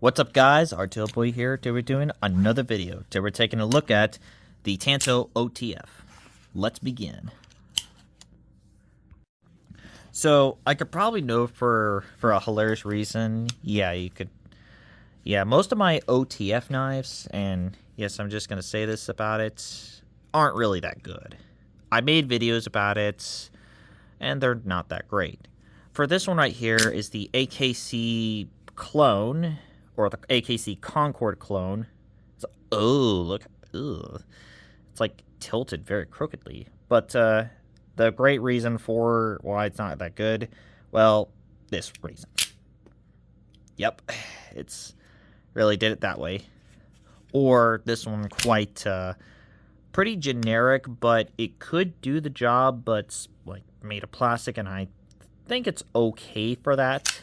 What's up, guys? RTL Boy here. Today we're doing another video. Today we're taking a look at the Tanto OTF. Let's begin. So I could probably know for a hilarious reason. Most of my OTF knives, and yes, I'm just gonna say this about it, aren't really that good. I made videos about it, and they're not that great. For this one right here is the AKC clone, or the AKC Concord clone. Look. Ugh. It's like tilted very crookedly. But the great reason for why it's not that good, well, this reason. Yep, it's really did it that way. Or this one quite pretty generic, but it could do the job, but it's like made of plastic, and I think it's okay for that.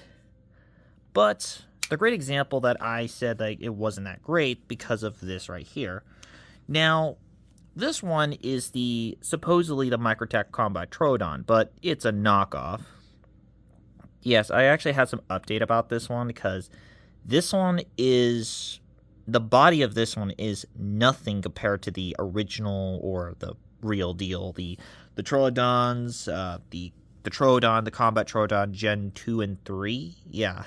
But the great example that I said that it wasn't that great because of this right here. Now, this one is supposedly the Microtech Combat Troodon, but it's a knockoff. Yes, I actually had some update about this one because this one is, the body of this one is nothing compared to the original or the real deal. The Troodons, the Troodon, the Combat Troodon Gen 2 and 3, yeah.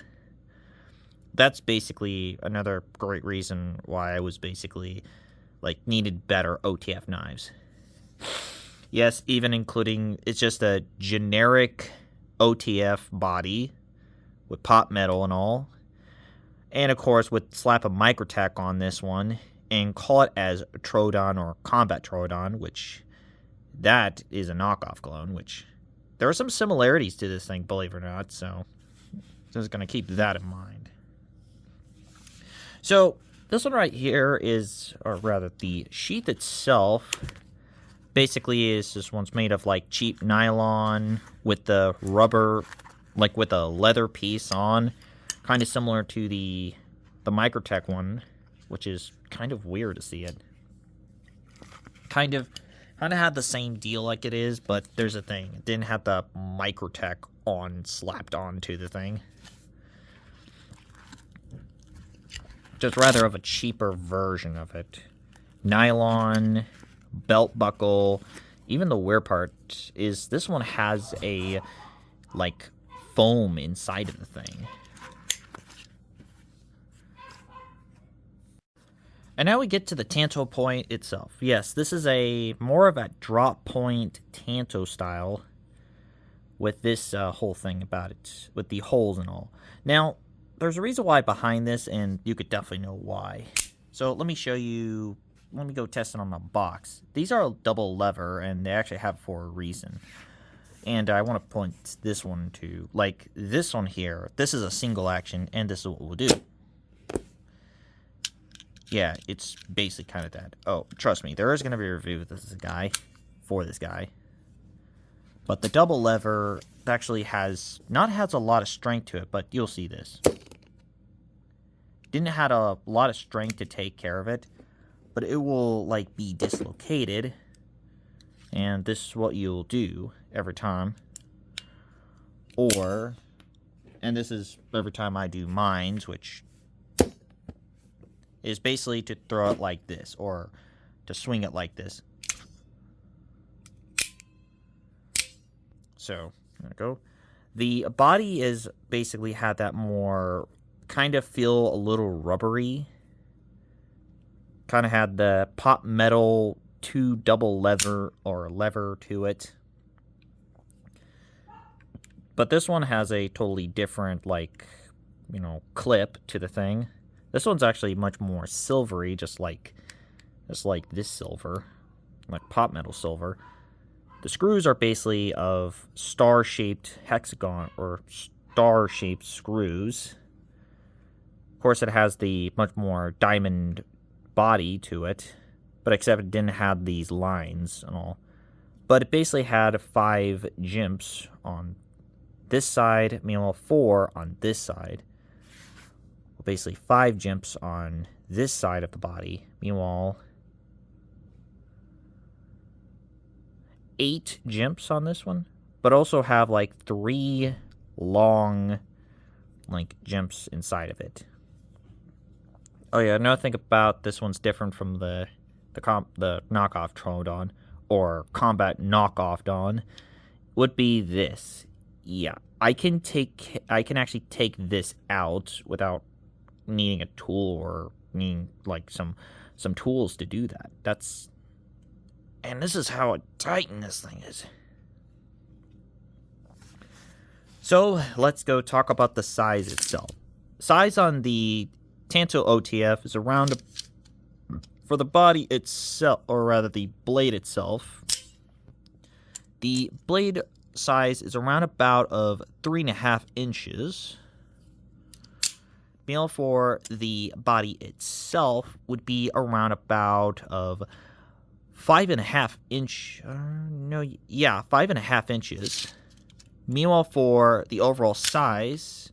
That's basically another great reason why I was basically, needed better OTF knives. Yes, even including, it's just a generic OTF body with pot metal and all. And, of course, slap a Microtech on this one and call it as a Troodon or Combat Troodon, which that is a knockoff clone, which there are some similarities to this thing, believe it or not, so just going to keep that in mind. So, this one right here is, or rather, the sheath itself basically is, this one's made of, cheap nylon with the rubber, with a leather piece on, kind of similar to the Microtech one, which is kind of weird to see it. Kind of had the same deal like it is, but there's a thing. It didn't have the Microtech slapped onto the thing. Just rather of a cheaper version of it. Nylon, belt buckle, even the wear part is, this one has a, foam inside of the thing. And now we get to the Tanto point itself. Yes, this is more of a drop point Tanto style with this whole thing about it, with the holes and all. Now, there's a reason why behind this, and you could definitely know why. So let me show you, let me go test it on my box. These are a double lever, and they actually have for a reason. And I want to point this one to, this one here, this is a single action, and this is what we'll do. Yeah, it's basically kind of that. Oh, trust me, there is going to be a review of this guy, for this guy. But the double lever actually has a lot of strength to it, but you'll see this. Didn't have a lot of strength to take care of it, but it will, be dislocated. And this is what you'll do every time. And this is every time I do mines, which is basically to throw it like this, or to swing it like this. So, there we go. The body is basically had that more, kind of feel a little rubbery. Kind of had the pot metal double lever to it. But this one has a totally different, clip to the thing. This one's actually much more silvery, just like this silver, like pot metal silver. The screws are basically of star-shaped hexagon, or star-shaped screws. Of course, it has the much more diamond body to it, but except it didn't have these lines and all. But it basically had 5 jimps on this side, meanwhile 4 on this side. Basically 5 jimps on this side of the body. Meanwhile, 8 jimps on this one, but also have 3 long jumps inside of it. Oh yeah, another thing about this one's different from the knockoff Troodon or combat knockoff Don would be this. Yeah, I can actually take this out without needing a tool or needing like some tools to do that. And this is how tight this thing is. So let's go talk about the size itself. Size on the Tanto OTF is around, for the body itself, or rather the blade itself, the blade size is around about of 3.5 inches. Meal for the body itself would be around about of 5.5 inch. 5.5 inches. Meanwhile, for the overall size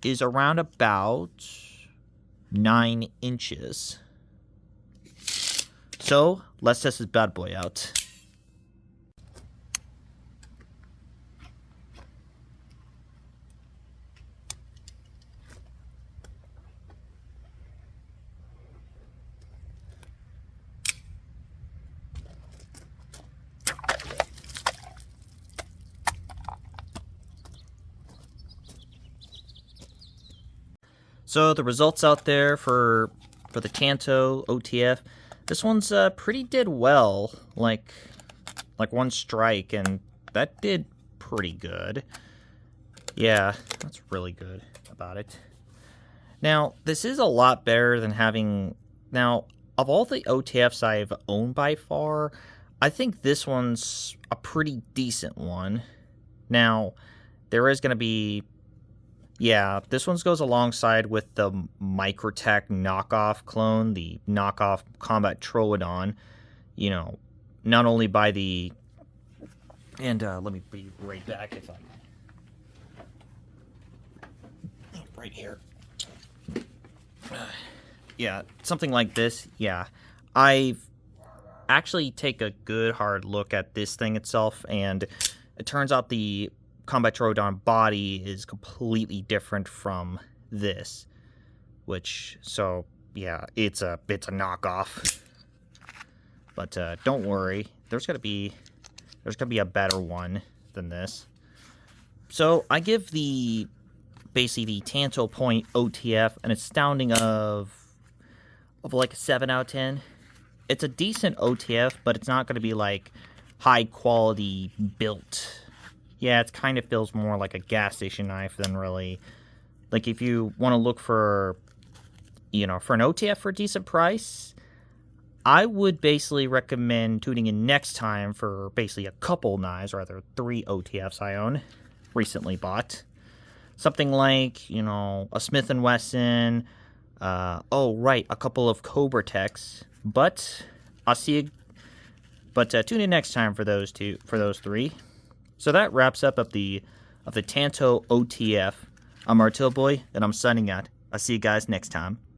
is around about 9 inches. So let's test this bad boy out. So the results out there for the Tanto OTF, this one's pretty did well, like one strike, and that did pretty good. Yeah, that's really good about it. Now, this is a lot better than having... Now, of all the OTFs I've owned by far, I think this one's a pretty decent one. Now, there is going to be... Yeah, this one goes alongside with the Microtech knockoff clone, the knockoff Combat Troodon. You know, not only by the... And let me be right back if I... Right here. Yeah, something like this. Yeah, I've actually take a good hard look at this thing itself, and it turns out the Combat Troodon body is completely different from this, which, so yeah, it's a knockoff. But don't worry, there's gonna be a better one than this. So I give basically the Tanto Point OTF an astounding of like a 7 out of 10. It's a decent OTF, but it's not going to be like high quality built. Yeah, it kind of feels more like a gas station knife than really... Like, if you want to look for, you know, for an OTF for a decent price, I would basically recommend tuning in next time for basically a couple knives, or rather 3 OTFs I own, recently bought. Something like, you know, a Smith & Wesson, a couple of Cobra Techs, but I'll see you... But tune in next time for those 3. So that wraps up the Tanto OTF. I'm Martil Boy, and I'm signing out. I'll see you guys next time.